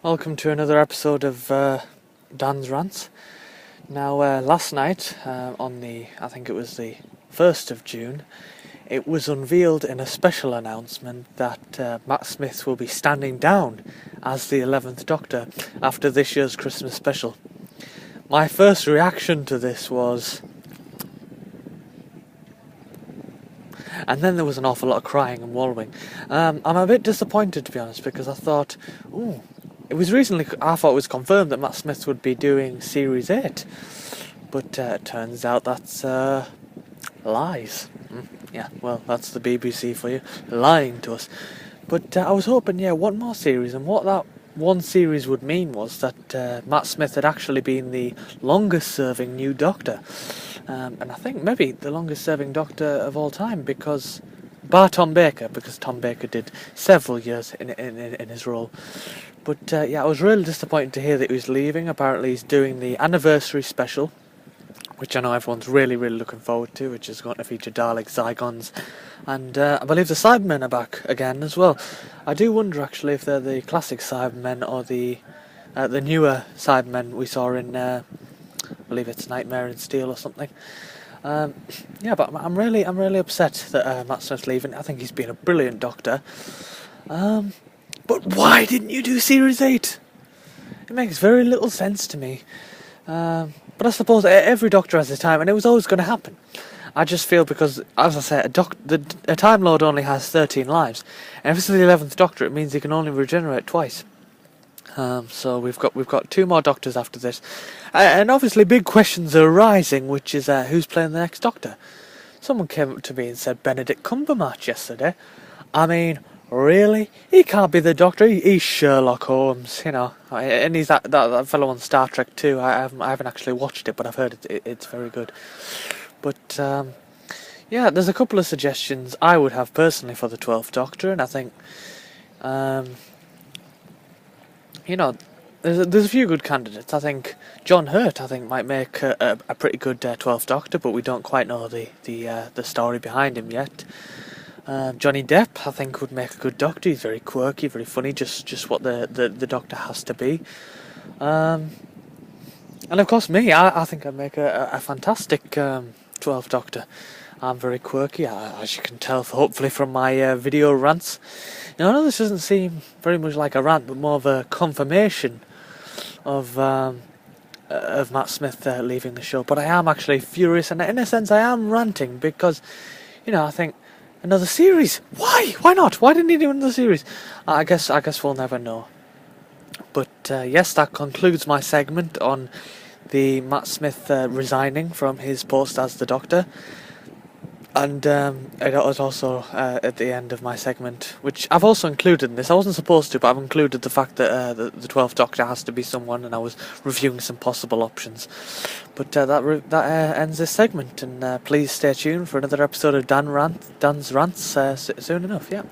Welcome to another episode of Dan's Rants. Now, last night, I think it was the 1st of June, it was unveiled in a special announcement that Matt Smith will be standing down as the 11th Doctor after this year's Christmas special. My first reaction to this was... And then there was an awful lot of crying and wallowing. I'm a bit disappointed, to be honest, because I thought, I thought it was confirmed that Matt Smith would be doing Series 8. But it turns out that's lies. Yeah, well, that's the BBC for you, lying to us. But I was hoping, one more series, and what that one series would mean was that Matt Smith had actually been the longest-serving new Doctor. And I think maybe the longest-serving Doctor of all time, because Tom Baker did several years in his role. But I was really disappointed to hear that he was leaving. Apparently he's doing the anniversary special, which I know everyone's really, really looking forward to, which is going to feature Daleks, Zygons, and I believe the Cybermen are back again as well. I do wonder actually if they're the classic Cybermen or the newer Cybermen we saw in, I believe it's Nightmare in Steel or something. But I'm really upset that Matt Smith's leaving. I think he's been a brilliant Doctor. But why didn't you do Series 8? It makes very little sense to me. But I suppose every Doctor has his time, and it was always going to happen. I just feel because, as I say, a Time Lord only has 13 lives, and if it's the 11th Doctor, it means he can only regenerate twice. So we've got 2 more Doctors after this, and obviously big questions are arising, which is who's playing the next Doctor. Someone came up to me and said Benedict Cumberbatch yesterday. I mean, really? He can't be the Doctor. He's Sherlock Holmes, and he's that fellow on Star Trek too. I haven't actually watched it, but I've heard it's very good. But there's a couple of suggestions I would have personally for the 12th Doctor, and I think there's a few good candidates. I think John Hurt might make a pretty good 12th Doctor, but we don't quite know the story behind him yet. Johnny Depp, I think, would make a good Doctor. He's very quirky, very funny, just what the Doctor has to be. And of course me, I think I'd make a fantastic 12th Doctor. I'm very quirky, as you can tell, hopefully from my video rants. Now, I know this doesn't seem very much like a rant, but more of a confirmation of Matt Smith leaving the show. But I am actually furious, and in a sense I am ranting, because, I think, another series? Why? Why not? Why didn't he do another series? I guess we'll never know. But yes, that concludes my segment on the Matt Smith resigning from his post as the Doctor. And it was also at the end of my segment, which I've also included in this. I wasn't supposed to, but I've included the fact that the 12th Doctor has to be someone, and I was reviewing some possible options. But that ends this segment, and please stay tuned for another episode of Dan's Rants soon enough, yeah.